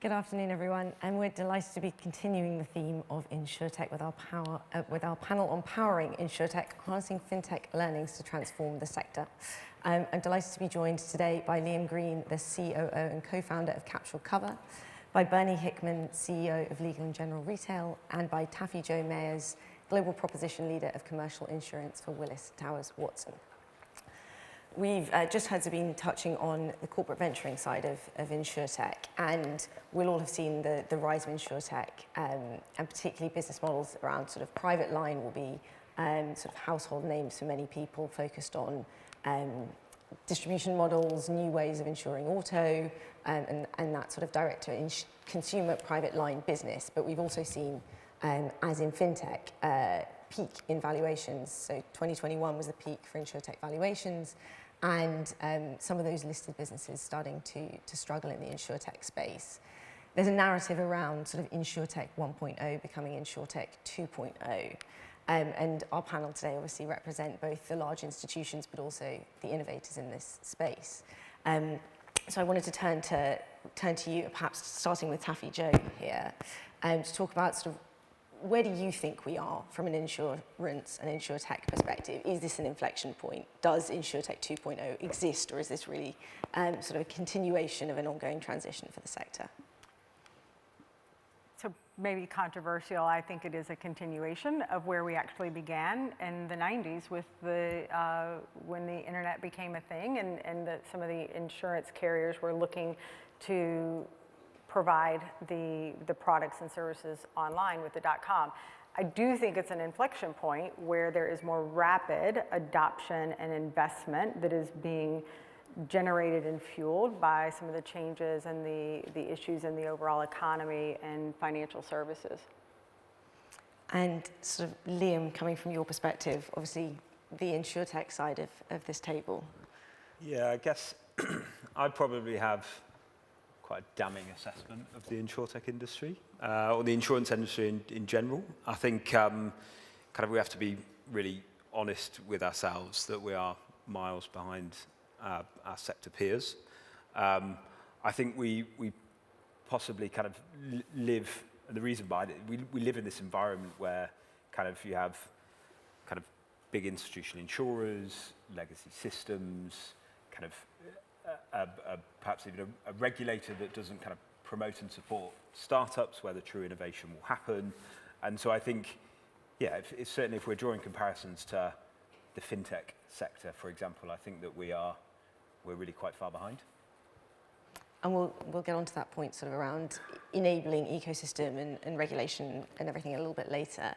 Good afternoon, everyone, and we're delighted to be continuing the theme of InsurTech with our panel on powering InsurTech, harnessing fintech learnings to transform the sector. I'm delighted to be joined today by Liam Green, the COO and co-founder of Capsule Cover, by Bernie Hickman, CEO of Legal & General Retail, and by Taffy Jo Mayers, Global Proposition Leader of Commercial Insurance for Willis Towers Watson. We've just had Sabine touching on the corporate venturing side of InsurTech, and we'll all have seen the rise of InsurTech, and particularly business models around sort of private line will be sort of household names for many people, focused on distribution models, new ways of insuring auto, and that sort of direct-to-consumer private line business. But we've also seen, as in fintech, peak in valuations. So 2021 was the peak for InsurTech valuations, and some of those listed businesses starting to struggle in the InsurTech space. There's a narrative around sort of InsurTech 1.0 becoming InsurTech 2.0. And our panel today obviously represent both the large institutions but also the innovators in this space. So I wanted to turn to you, perhaps starting with Taffy Jo here, to talk about sort of where do you think we are from an insurance and InsurTech perspective? Is this an inflection point? Does InsurTech 2.0 exist, or is this really sort of a continuation of an ongoing transition for the sector? So maybe controversial, I think it is a continuation of where we actually began in the 90s with when the internet became a thing, and some of the insurance carriers were looking to provide the products and services online with the .com. I do think it's an inflection point where there is more rapid adoption and investment that is being generated and fueled by some of the changes and the issues in the overall economy and financial services. And sort of Liam, coming from your perspective, obviously the InsurTech side of this table. Yeah, I guess I'd probably have quite a damning assessment of the InsurTech industry, or the insurance industry in general. I think kind of we have to be really honest with ourselves that we are miles behind our sector peers. I think we possibly kind of live, and the reason behind it, we live in this environment where kind of you have kind of big institutional insurers, legacy systems, kind of perhaps even a regulator that doesn't kind of promote and support startups where the true innovation will happen. And so I think, yeah, it's certainly if we're drawing comparisons to the fintech sector, for example, I think that we're really quite far behind. And we'll get onto that point sort of around enabling ecosystem and regulation and everything a little bit later.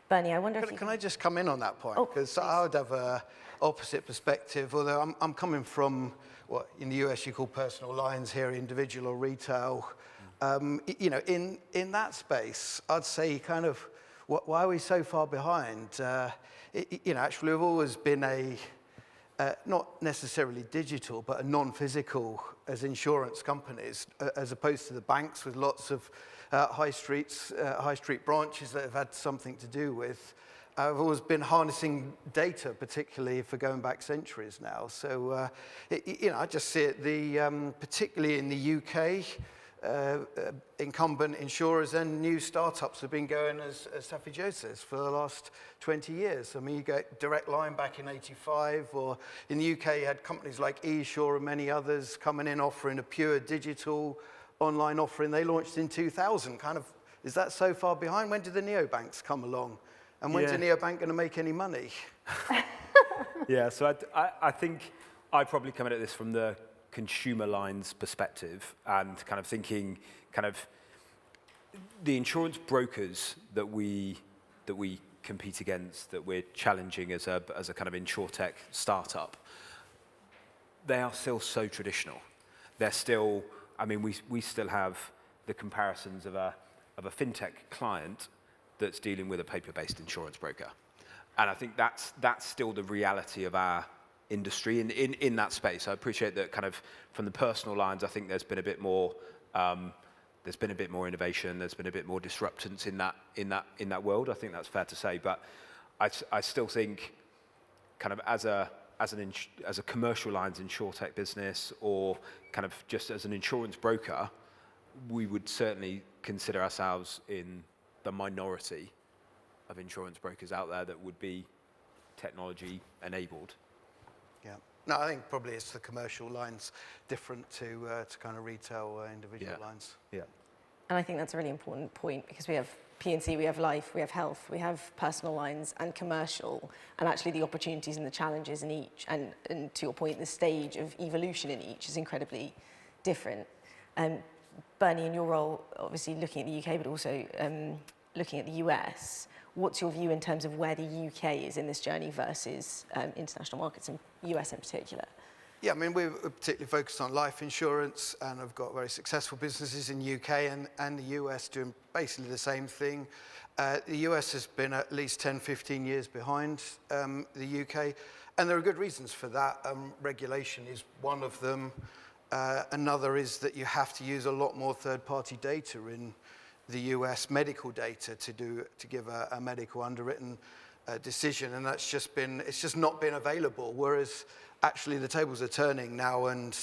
Bernie, I wonder if Can I just come in on that point? Because I would have a opposite perspective, although I'm coming from what in the US you call personal lines, here individual or retail. You know, in that space, I'd say kind of why are we so far behind? You know, actually we've always been not necessarily digital, but a non-physical as insurance companies, as opposed to the banks with lots of high street branches that have had something to do with. I've always been harnessing data, particularly for going back centuries now. So, you know, I just see it, particularly in the UK, incumbent insurers and new startups have been going, as Taffy Jo says, for the last 20 years. I mean, you get Direct Line back in '85, or in the UK you had companies like eSure and many others coming in offering a pure digital online offering. They launched in 2000. Kind of, is that so far behind? When did the neobanks come along? And when's a neobank going to make any money? Yeah, so I think I probably come at this from the consumer lines perspective and kind of thinking kind of the insurance brokers that we compete against, that we're challenging as a kind of InsurTech startup, they are still so traditional. They're still, I mean, we still have the comparisons of a fintech client that's dealing with a paper-based insurance broker. And I think that's still the reality of our industry in that space. I appreciate that kind of from the personal lines, I think there's been a bit more innovation, there's been a bit more disruptance in that world. I think that's fair to say, but I still think kind of as a commercial lines InsurTech business, or kind of just as an insurance broker, we would certainly consider ourselves in the minority of insurance brokers out there that would be technology enabled. Yeah. No, I think probably it's the commercial lines different to kind of retail individual lines. Yeah. And I think that's a really important point because we have P&C, we have life, we have health, we have personal lines and commercial, and actually the opportunities and the challenges in each, and to your point, the stage of evolution in each is incredibly different. Bernie, in your role, obviously looking at the UK, but also looking at the US, what's your view in terms of where the UK is in this journey versus international markets and US in particular? Yeah, I mean, we're particularly focused on life insurance and have got very successful businesses in the UK and the US doing basically the same thing. The US has been at least 10, 15 years behind the UK, and there are good reasons for that. Regulation is one of them. Another is that you have to use a lot more third-party data in the US, medical data, to give a medical underwritten decision, and it's just not been available, whereas actually the tables are turning now and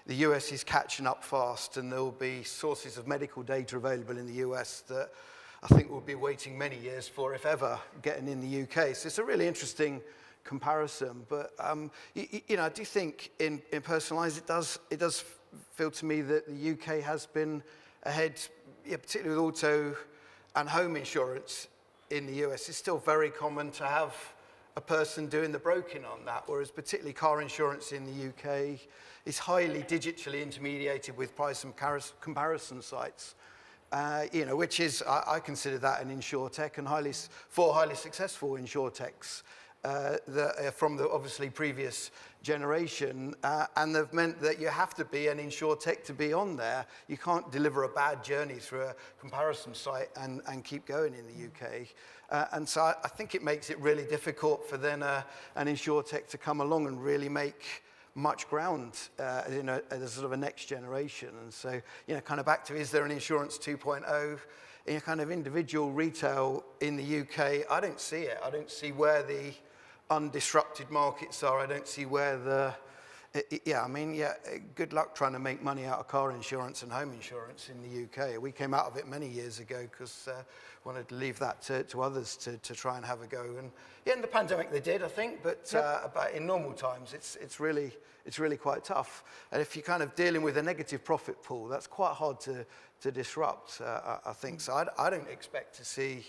the US is catching up fast, and there will be sources of medical data available in the US that I think we'll be waiting many years for, if ever, getting in the UK. So it's a really interesting comparison, but you know, I do think in personal lines it does feel to me that the UK has been ahead, yeah, particularly with auto and home insurance. In the US, it's still very common to have a person doing the broking on that, whereas particularly car insurance in the UK is highly digitally intermediated with price and comparison sites, you know, which is, I consider that an insurtech, and four highly successful insurtechs from the obviously previous generation, and they've meant that you have to be an insurtech to be on there. You can't deliver a bad journey through a comparison site and keep going in the UK. And so I think it makes it really difficult for then an insurtech to come along and really make much ground as a sort of a next generation. And so, you know, kind of back to, is there an insurance 2.0? In a kind of individual retail in the UK, I don't see it. I don't see where the undisrupted markets are. I don't see where good luck trying to make money out of car insurance and home insurance in the UK. We came out of it many years ago because wanted to leave that to others to try and have a go. And yeah, in the pandemic they did, I think, but in normal times it's really quite tough. And if you're kind of dealing with a negative profit pool, that's quite hard to disrupt, I think. So I don't expect to see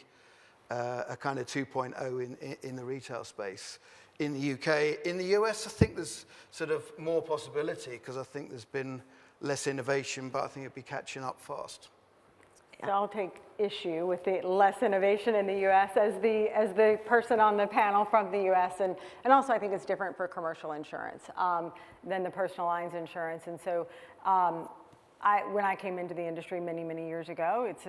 a kind of 2.0 in the retail space in the UK. In the US, I think there's sort of more possibility because I think there's been less innovation, but I think it'll be catching up fast. So I'll take issue with the less innovation in the US as the person on the panel from the US, and also I think it's different for commercial insurance than the personal lines insurance. And so when I came into the industry many years ago, it's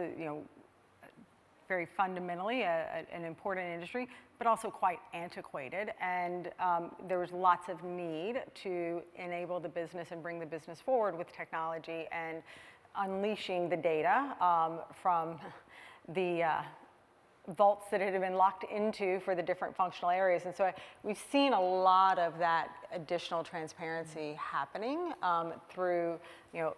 very fundamentally an important industry, but also quite antiquated. And there was lots of need to enable the business and bring the business forward with technology and unleashing the data from the vaults that it had been locked into for the different functional areas. And so we've seen a lot of that additional transparency happening through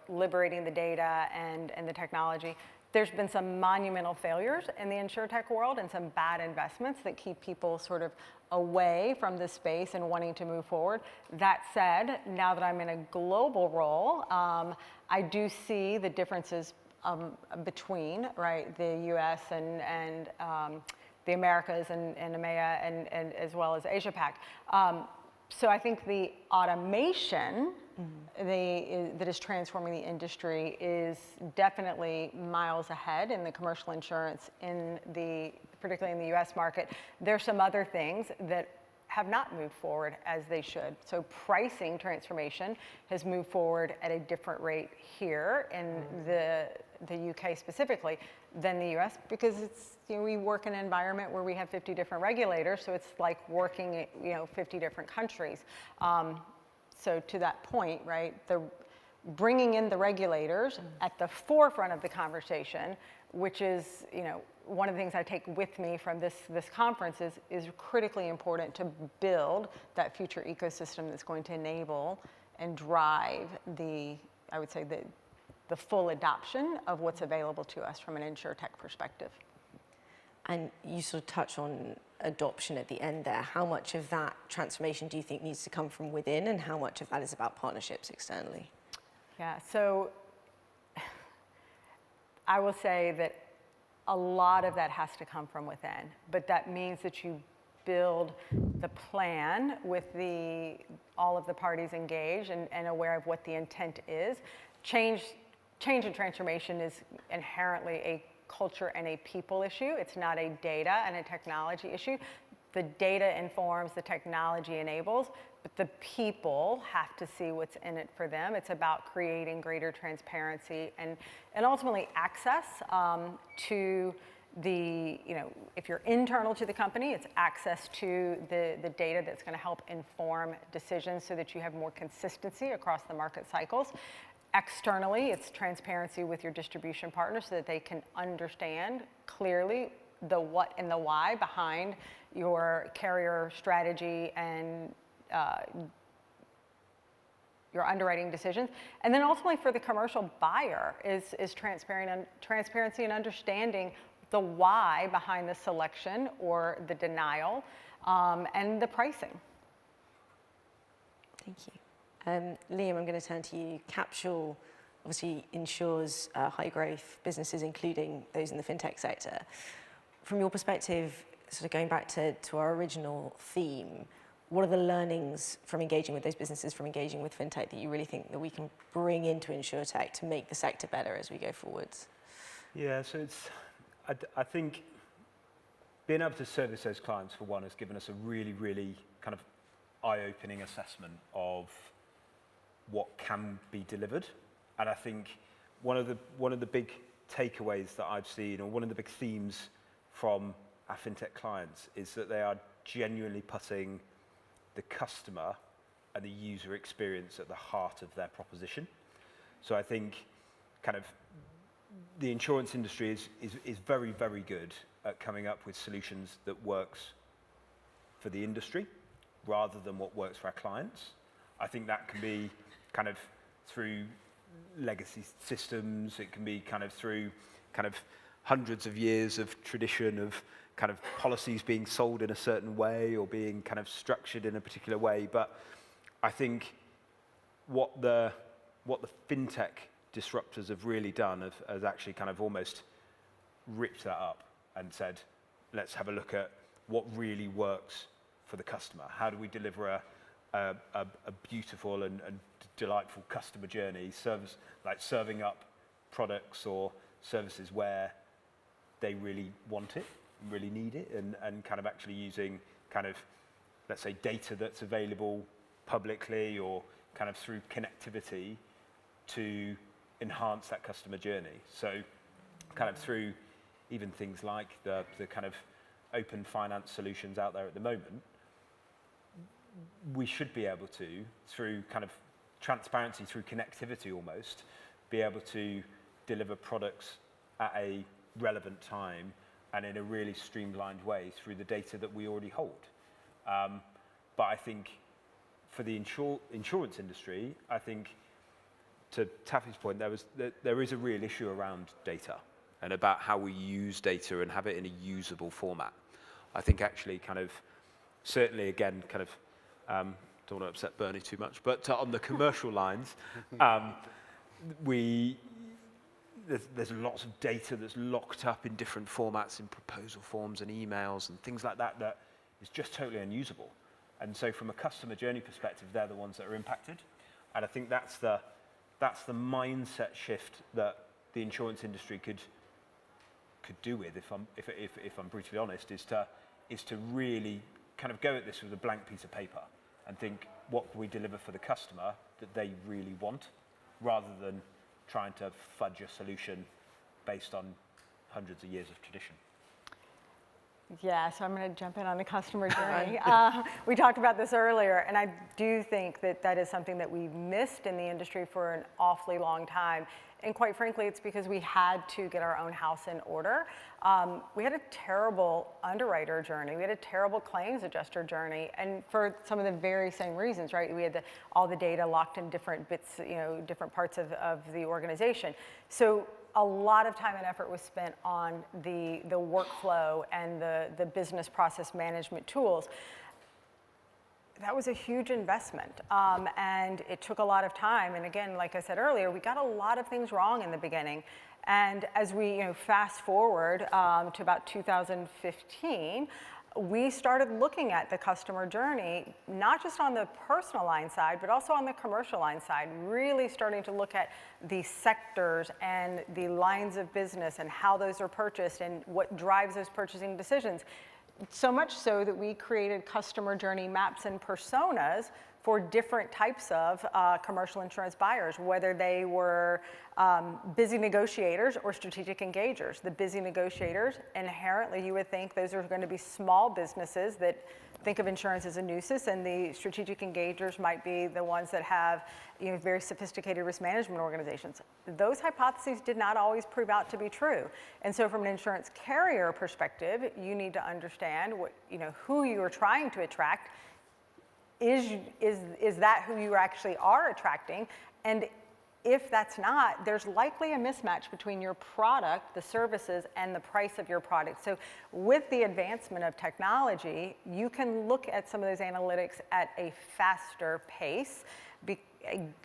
liberating the data and the technology. There's been some monumental failures in the insurtech world and some bad investments that keep people sort of away from the space and wanting to move forward. That said, now that I'm in a global role, I do see the differences between the US and the Americas and EMEA and as well as Asia Pac. So I think the automation that is transforming the industry is definitely miles ahead in the commercial insurance, particularly in the US market. There's some other things that have not moved forward as they should. So pricing transformation has moved forward at a different rate here in the UK specifically than the US, because it's we work in an environment where we have 50 different regulators, so it's like working 50 different countries. So to that point, the bringing in the regulators at the forefront of the conversation, which is one of the things I take with me from this conference is critically important to build that future ecosystem that's going to enable and drive I would say the the full adoption of what's available to us from an InsurTech perspective. And you sort of touch on adoption at the end there. How much of that transformation do you think needs to come from within, and how much of that is about partnerships externally? Yeah, so I will say that a lot of that has to come from within, but that means that you build the plan with all of the parties engaged and aware of what the intent is. Change and transformation is inherently a culture and a people issue. It's not a data and a technology issue. The data informs, the technology enables, but the people have to see what's in it for them. It's about creating greater transparency and ultimately access to the, if you're internal to the company, it's access to the data that's going to help inform decisions so that you have more consistency across the market cycles. Externally, it's transparency with your distribution partners so that they can understand clearly the what and the why behind your carrier strategy and your underwriting decisions. And then ultimately for the commercial buyer is transparency and understanding the why behind the selection or the denial and the pricing. Thank you. Liam, I'm going to turn to you. Capsule obviously insures high growth businesses, including those in the fintech sector. From your perspective, sort of going back to our original theme, what are the learnings from engaging with those businesses, from engaging with fintech, that you really think that we can bring into InsurTech to make the sector better as we go forwards? Yeah, so I think being able to service those clients, for one, has given us a really, really kind of eye-opening assessment of what can be delivered. And I think one of the big takeaways that I've seen, or one of the big themes from our fintech clients, is that they are genuinely putting the customer and the user experience at the heart of their proposition. So I think kind of the insurance industry is very, very good at coming up with solutions that works for the industry rather than what works for our clients. I think that can be kind of through legacy systems. It can be kind of through kind of hundreds of years of tradition of kind of policies being sold in a certain way or being kind of structured in a particular way. But I think what the fintech disruptors have really done has actually kind of almost ripped that up and said, let's have a look at what really works for the customer. How do we deliver a beautiful and delightful customer journey, serving up products or services where they really want it, really need it, and kind of actually using kind of, let's say, data that's available publicly or kind of through connectivity to enhance that customer journey. So kind of through even things like the kind of open finance solutions out there at the moment, we should be able to, through kind of transparency, through connectivity almost, be able to deliver products at a relevant time and in a really streamlined way through the data that we already hold. But I think for the insurance industry, I think to Taffy's point, there is a real issue around data and about how we use data and have it in a usable format. I think actually kind of, certainly again, kind of, don't want to upset Bernie too much, but on the commercial lines, there's lots of data that's locked up in different formats, in proposal forms and emails and things like that, that is just totally unusable. And so from a customer journey perspective, they're the ones that are impacted. And I think that's the mindset shift that the insurance industry could do with, if I'm brutally honest, is to really kind of go at this with a blank piece of paper and think, what can we deliver for the customer that they really want, rather than trying to fudge a solution based on hundreds of years of tradition. Yeah, so I'm going to jump in on the customer journey. We talked about this earlier, and I do think that that is something that we missed in the industry for an awfully long time. And quite frankly, it's because we had to get our own house in order. We had a terrible underwriter journey. We had a terrible claims adjuster journey, and for some of the very same reasons, right? We had all the data locked in different bits, different parts of the organization. So a lot of time and effort was spent on the workflow and the business process management tools. That was a huge investment, and it took a lot of time. And again, like I said earlier, we got a lot of things wrong in the beginning. And as we fast forward to about 2015, we started looking at the customer journey, not just on the personal line side, but also on the commercial line side, really starting to look at the sectors and the lines of business and how those are purchased and what drives those purchasing decisions. So much so that we created customer journey maps and personas for different types of commercial insurance buyers, whether they were busy negotiators or strategic engagers. The busy negotiators, inherently you would think those are going to be small businesses that think of insurance as a nuisance, and the strategic engagers might be the ones that have very sophisticated risk management organizations. Those hypotheses did not always prove out to be true. And so from an insurance carrier perspective, you need to understand what, who you are trying to attract. Is that who you actually are attracting? And if that's not, there's likely a mismatch between your product, the services, and the price of your product. So with the advancement of technology, you can look at some of those analytics at a faster pace,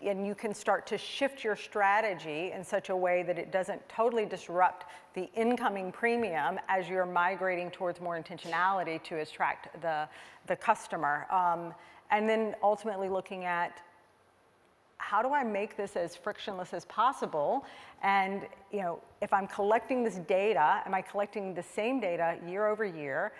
and you can start to shift your strategy in such a way that it doesn't totally disrupt the incoming premium as you're migrating towards more intentionality to attract the customer. And then ultimately looking at, how do I make this as frictionless as possible? And if I'm collecting this data, am I collecting the same data year over year?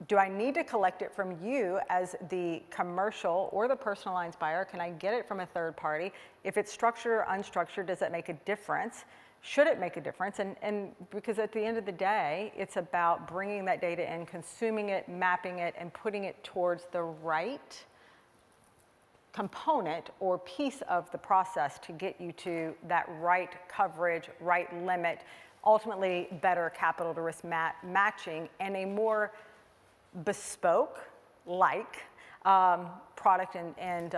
Do I need to collect it from you as the commercial or the personal lines buyer? Can I get it from a third party? If it's structured or unstructured, does it make a difference? Should it make a difference? And because at the end of the day, it's about bringing that data in, consuming it, mapping it, and putting it towards the right component or piece of the process to get you to that right coverage, right limit, ultimately better capital to risk matching, and a more bespoke product and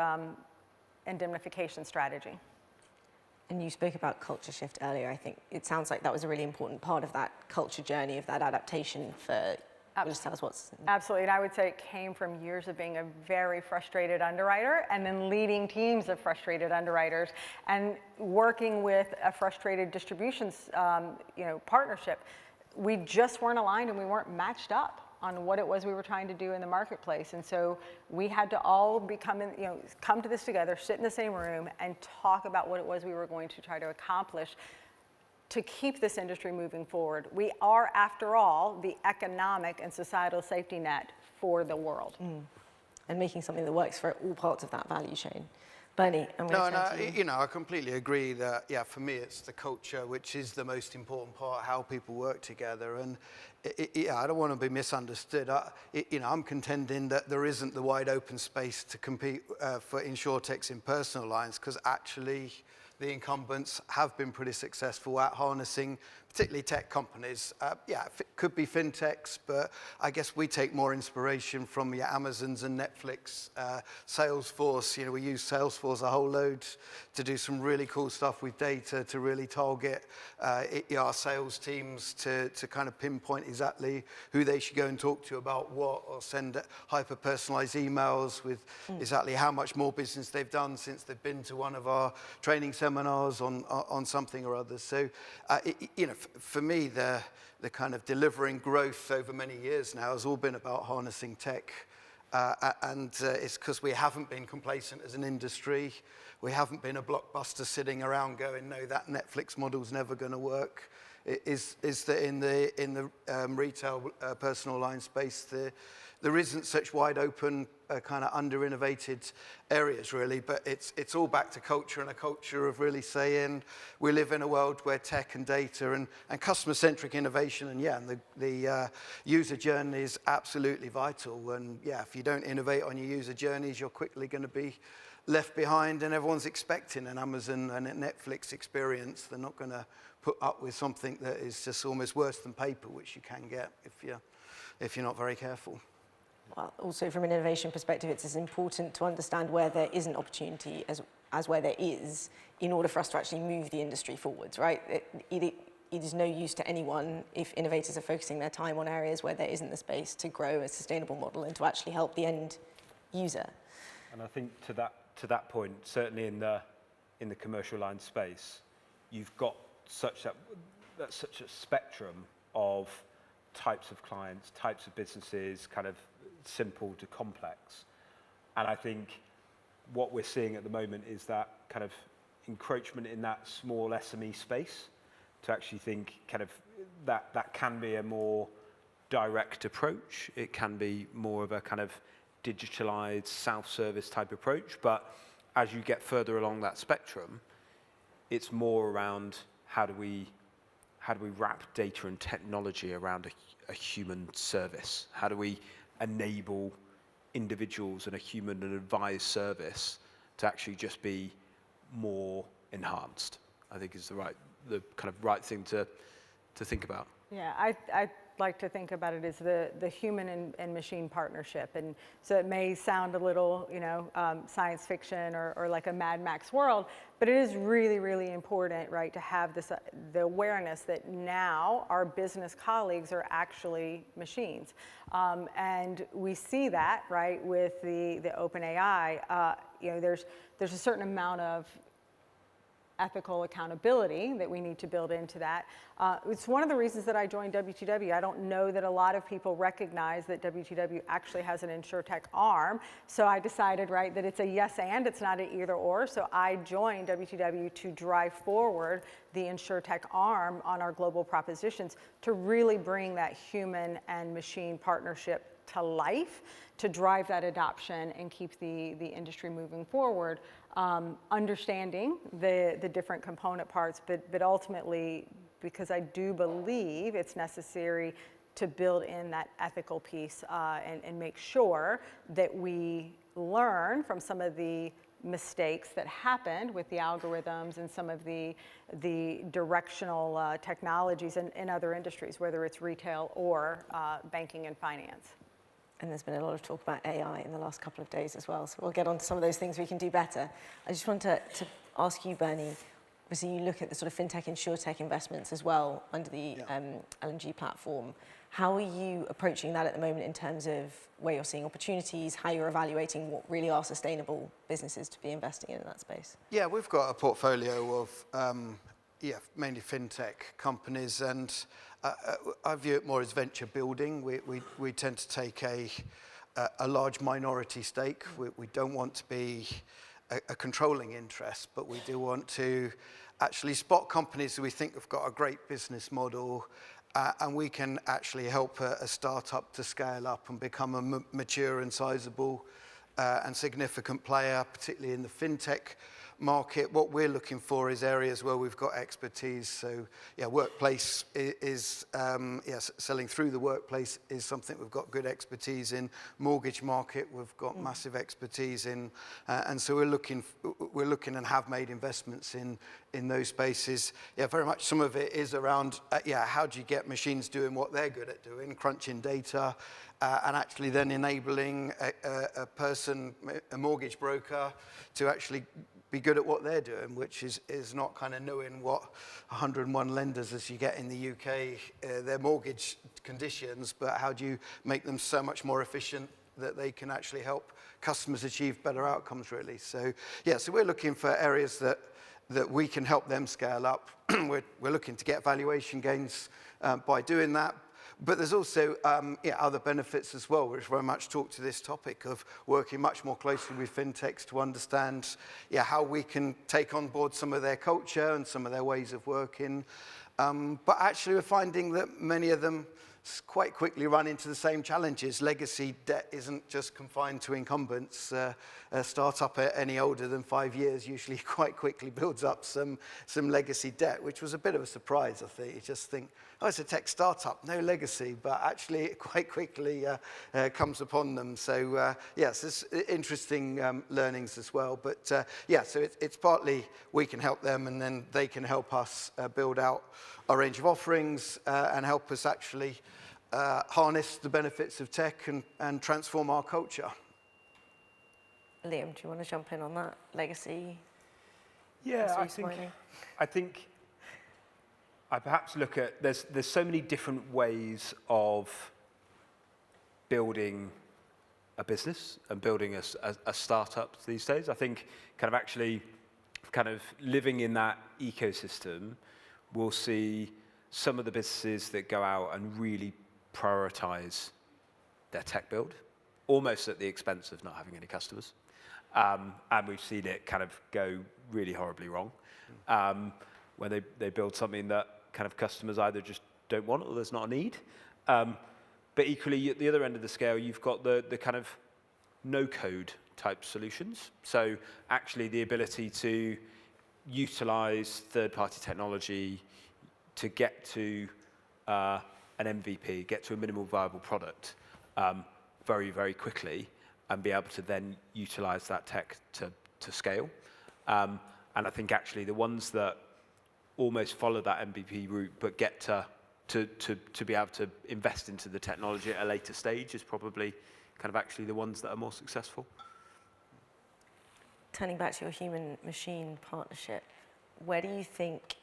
indemnification strategy. And you spoke about culture shift earlier. I think it sounds like that was a really important part of that culture journey, of that adaptation for Willis Towers Watson. Absolutely, and I would say it came from years of being a very frustrated underwriter and then leading teams of frustrated underwriters and working with a frustrated distributions partnership. We just weren't aligned and we weren't matched up on what it was we were trying to do in the marketplace. And so we had to all come to this together, sit in the same room and talk about what it was we were going to try to accomplish to keep this industry moving forward. We are, after all, the economic and societal safety net for the world. And making something that works for all parts of that value chain. Bernie, I'm going to turn to you. I completely agree that, for me, it's the culture, which is the most important part, how people work together. And I don't want to be misunderstood. I'm contending that there isn't the wide open space to compete for insurtechs in personal lines, because actually the incumbents have been pretty successful at harnessing, particularly tech companies. It could be fintechs, but I guess we take more inspiration from Amazons and Netflix, Salesforce. We use Salesforce a whole load to do some really cool stuff with data to really target our sales teams to kind of pinpoint exactly who they should go and talk to about what, or send hyper-personalized emails with exactly how much more business they've done since they've been to one of our training seminars on something or other. So, for me, the kind of delivering growth over many years now has all been about harnessing tech. And it's because we haven't been complacent as an industry. We haven't been a blockbuster sitting around going, no, that Netflix model's never going to work. Is that in the retail personal line space, there isn't such wide open kind of under-innovated areas really, but it's all back to culture, and a culture of really saying we live in a world where tech and data and customer-centric innovation and the user journey is absolutely vital. And if you don't innovate on your user journeys, you're quickly going to be left behind, and everyone's expecting an Amazon and a Netflix experience. They're not going to put up with something that is just almost worse than paper, which you can get if you're not very careful. Well, also from an innovation perspective, it's as important to understand where there is an opportunity as where there is, in order for us to actually move the industry forwards, right? It is no use to anyone if innovators are focusing their time on areas where there isn't the space to grow a sustainable model and to actually help the end user. And I think to that point, certainly in the commercial line space, you've got such a spectrum of types of clients, types of businesses, kind of simple to complex. And I think what we're seeing at the moment is that kind of encroachment in that small SME space, to actually think kind of that can be a more direct approach. It can be more of a kind of digitalized self-service type approach. But as you get further along that spectrum, it's more around how do we wrap data and technology around a human service? How do we enable individuals and a human and advised service to actually just be more enhanced? I think is the kind of right thing to think about. Yeah, I like to think about it as the human and machine partnership. And so it may sound a little, science fiction or like a Mad Max world, but it is really, really important, right, to have the awareness that now our business colleagues are actually machines. And we see that, right, with the OpenAI. There's a certain amount of ethical accountability that we need to build into that. It's one of the reasons that I joined WTW. I don't know that a lot of people recognize that WTW actually has an InsurTech arm. So I decided, right, that it's a yes and, it's not an either or. So I joined WTW to drive forward the InsurTech arm on our global propositions to really bring that human and machine partnership to life, to drive that adoption and keep the industry moving forward. Understanding the different component parts, but ultimately, because I do believe it's necessary to build in that ethical piece and make sure that we learn from some of the mistakes that happened with the algorithms and some of the directional technologies in other industries, whether it's retail or banking and finance. And there's been a lot of talk about AI in the last couple of days as well. So we'll get on to some of those things we can do better. I just want to ask you, Bernie, obviously you look at the sort of fintech, insurtech investments as well under the L&G platform. How are you approaching that at the moment in terms of where you're seeing opportunities, how you're evaluating what really are sustainable businesses to be investing in that space? Yeah, we've got a portfolio of mainly fintech companies, and I view it more as venture building. We tend to take a large minority stake. We don't want to be a controlling interest, but we do want to actually spot companies that we think have got a great business model, and we can actually help a startup to scale up and become a mature and sizable and significant player, particularly in the fintech market. What we're looking for is areas where we've got expertise. So, workplace is selling through the workplace is something we've got good expertise in. Mortgage market, we've got massive expertise in, and so we're looking and have made investments in those spaces. Very much. Some of it is around how do you get machines doing what they're good at doing, crunching data, and actually then enabling a person, a mortgage broker, to actually be good at what they're doing, which is not kind of knowing what 101 lenders as you get in the UK, their mortgage conditions, but how do you make them so much more efficient that they can actually help customers achieve better outcomes, really. So, so we're looking for areas that we can help them scale up. We're looking to get valuation gains by doing that. But there's also other benefits as well, which very much talk to this topic of working much more closely with fintechs to understand how we can take on board some of their culture and some of their ways of working. But actually we're finding that many of them quite quickly run into the same challenges. Legacy debt isn't just confined to incumbents. A startup any older than 5 years usually quite quickly builds up some legacy debt, which was a bit of a surprise, I think. You just think, oh, it's a tech startup, no legacy, but actually it quite quickly comes upon them. So yes, there's interesting learnings as well. But yeah, so it's partly we can help them, and then they can help us build out our range of offerings and help us actually harness the benefits of tech and transform our culture. Liam, do you want to jump in on that legacy? Yeah, Legacy I think I perhaps look at, there's so many different ways of building a business and building a startup these days. I think kind of living in that ecosystem, we'll see some of the businesses that go out and really prioritize their tech build, almost at the expense of not having any customers. And we've seen it kind of go really horribly wrong when they build something that kind of customers either just don't want or there's not a need. But equally, at the other end of the scale, you've got the kind of no-code type solutions. So actually the ability to utilize third-party technology to get to an MVP, get to a minimal viable product very, very quickly, and be able to then utilize that tech to scale. And I think actually the ones that almost follow that MVP route but get to be able to invest into the technology at a later stage is probably kind of actually the ones that are more successful. Turning back to your human-machine partnership, where do you think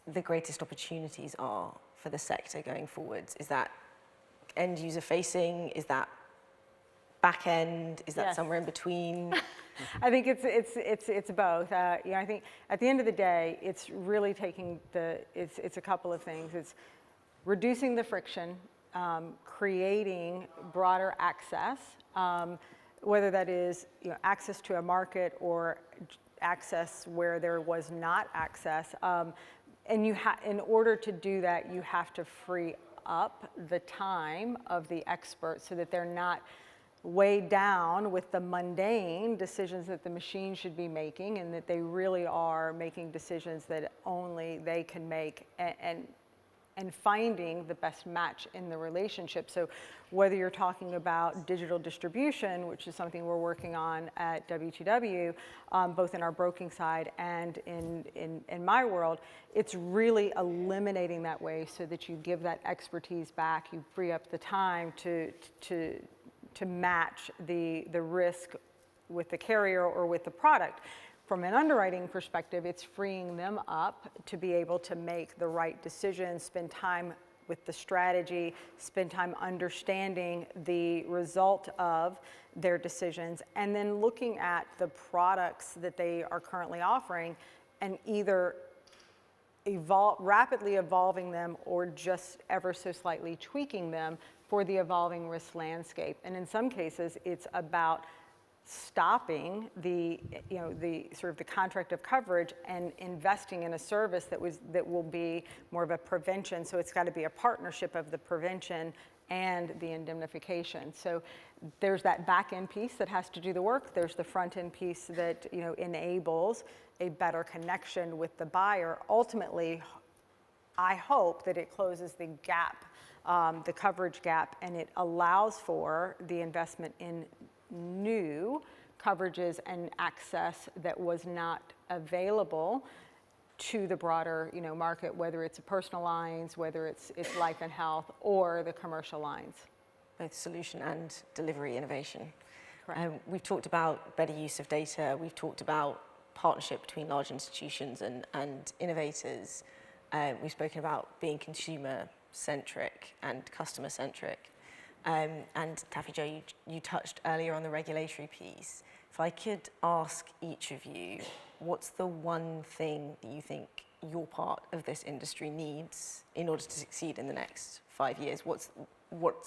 the greatest opportunities are for the sector going forwards? Is that end-user facing? Is that back end? Is that Yes. somewhere in between? I think it's both. I think at the end of the day, it's really taking it's a couple of things. It's reducing the friction, creating broader access, whether that is access to a market or access where there was not access. And in order to do that, you have to free up the time of the experts so that they're not weighed down with the mundane decisions that the machine should be making, and that they really are making decisions that only they can make, and finding the best match in the relationship. So whether you're talking about digital distribution, which is something we're working on at W2W, both in our broking side and in my world, it's really eliminating that way so that you give that expertise back, you free up the time to match the risk with the carrier or with the product. From an underwriting perspective, it's freeing them up to be able to make the right decisions, spend time with the strategy, spend time understanding the result of their decisions, and then looking at the products that they are currently offering and either rapidly evolving them or just ever so slightly tweaking them for the evolving risk landscape. And in some cases, it's about stopping the sort of the contract of coverage and investing in a service that will be more of a prevention. So it's got to be a partnership of the prevention and the indemnification. So there's that back end piece that has to do the work. There's the front end piece that enables a better connection with the buyer. Ultimately, I hope that it closes the gap, the coverage gap, and it allows for the investment in new coverages and access that was not available to the broader market, whether it's personal lines, whether it's life and health, or the commercial lines. Both solution and delivery innovation. Correct. We've talked about better use of data. We've talked about partnership between large institutions and innovators. We've spoken about being consumer-centric and customer-centric. And Taffy Jo, you touched earlier on the regulatory piece. If I could ask each of you, what's the one thing that you think your part of this industry needs in order to succeed in the next 5 years? What's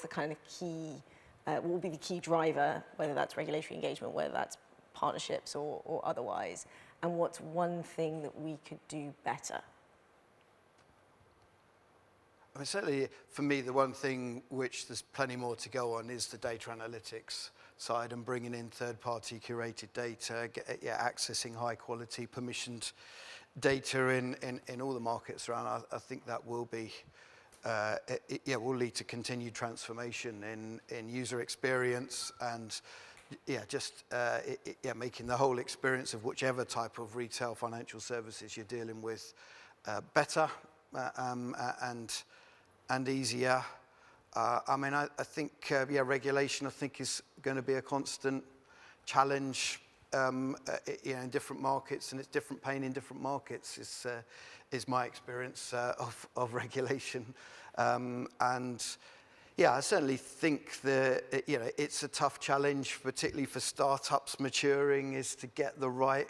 the kind of key, what will be the key driver, whether that's regulatory engagement, whether that's partnerships or otherwise? And what's one thing that we could do better? I mean, certainly for me, the one thing which there's plenty more to go on is the data analytics side and bringing in third-party curated data, accessing high-quality permissioned data in all the markets around. I think that will be, will lead to continued transformation in user experience and making the whole experience of whichever type of retail financial services you're dealing with better and easier. I mean, I think, regulation, I think, is going to be a constant challenge, in different markets, and it's different pain in different markets, is my experience of regulation. I certainly think that, it's a tough challenge, particularly for startups maturing, is to get the right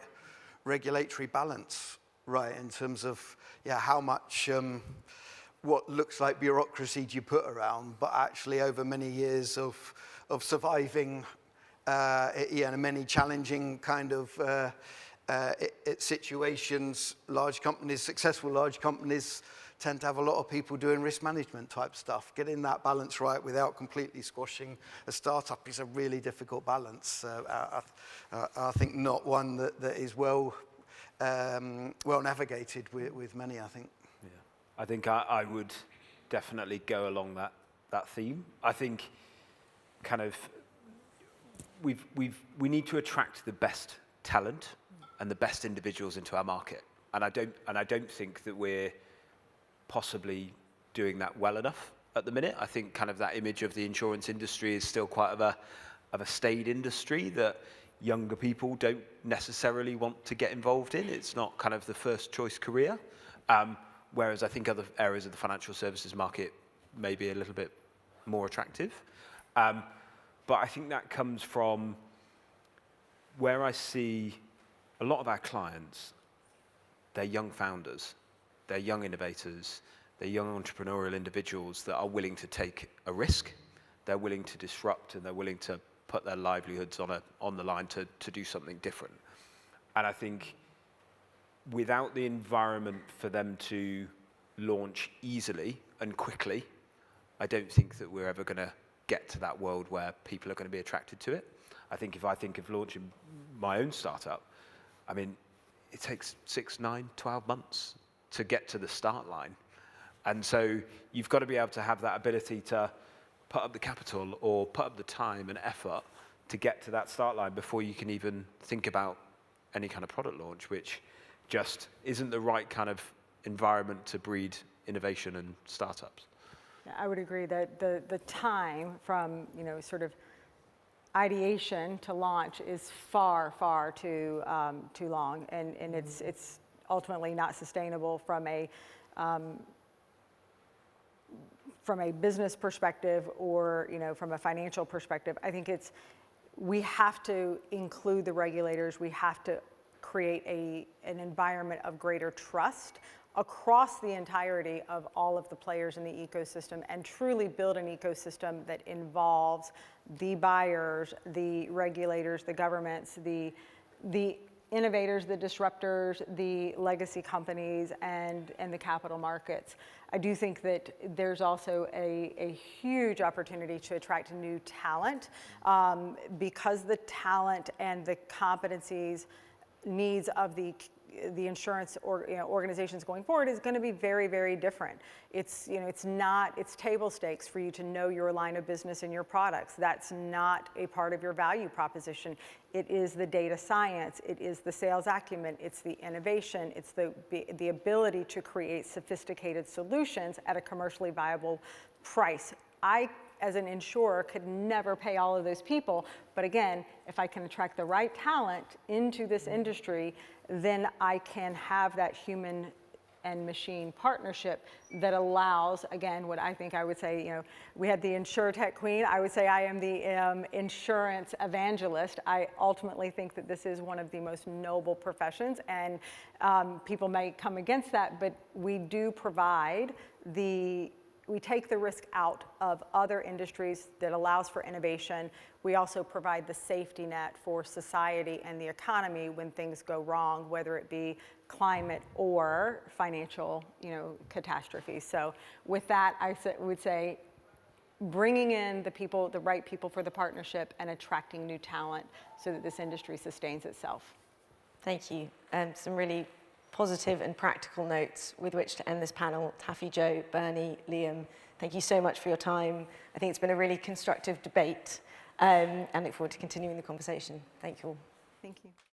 regulatory balance right in terms of, how much what looks like bureaucracy do you put around, but actually over many years of surviving, many challenging kind of situations, large companies, successful large companies tend to have a lot of people doing risk management type stuff. Getting that balance right without completely squashing a startup is a really difficult balance. I think not one that is well navigated with many, I think. Yeah. I think I would definitely go along that theme. I think kind of we need to attract the best talent and the best individuals into our market. And I don't think that we're possibly doing that well enough at the minute. I think kind of that image of the insurance industry is still quite of a staid industry that younger people don't necessarily want to get involved in. It's not kind of the first choice career. Whereas I think other areas of the financial services market may be a little bit more attractive. But I think that comes from where I see a lot of our clients, they're young founders, they're young innovators, they're young entrepreneurial individuals that are willing to take a risk, they're willing to disrupt, and they're willing to put their livelihoods on the line to do something different. And I think without the environment for them to launch easily and quickly, I don't think that we're ever going to get to that world where people are going to be attracted to it. I think if I think of launching my own startup, I mean, it takes 6, 9, 12 months to get to the start line. And so you've got to be able to have that ability to put up the capital or put up the time and effort to get to that start line before you can even think about any kind of product launch, which just isn't the right kind of environment to breed innovation and startups. Yeah, I would agree that the time from, sort of ideation to launch is far, far too long, and it's ultimately not sustainable from a business perspective or from a financial perspective. I think we have to include the regulators. We have to create an environment of greater trust across the entirety of all of the players in the ecosystem, and truly build an ecosystem that involves the buyers, the regulators, the governments, the innovators, the disruptors, the legacy companies, and the capital markets. I do think that there's also a huge opportunity to attract new talent, because the talent and the competencies needs of the insurance organizations going forward is going to be very, very different. It's table stakes for you to know your line of business and your products. That's not a part of your value proposition. It is the data science, it is the sales acumen, it's the innovation, it's the ability to create sophisticated solutions at a commercially viable price. I, as an insurer, could never pay all of those people. But again, if I can attract the right talent into this industry, then I can have that human and machine partnership that allows, again, what I think I would say, we had the InsurTech queen. I would say I am the insurance evangelist. I ultimately think that this is one of the most noble professions, and people may come against that, but we do provide we take the risk out of other industries that allows for innovation. We also provide the safety net for society and the economy when things go wrong, whether it be climate or financial, catastrophe. So with that, would say bringing in the people, the right people for the partnership, and attracting new talent so that this industry sustains itself. Thank you. Some really positive and practical notes with which to end this panel. Taffy, Jo, Bernie, Liam, thank you so much for your time. I think it's been a really constructive debate, and look forward to continuing the conversation. Thank you all. Thank you.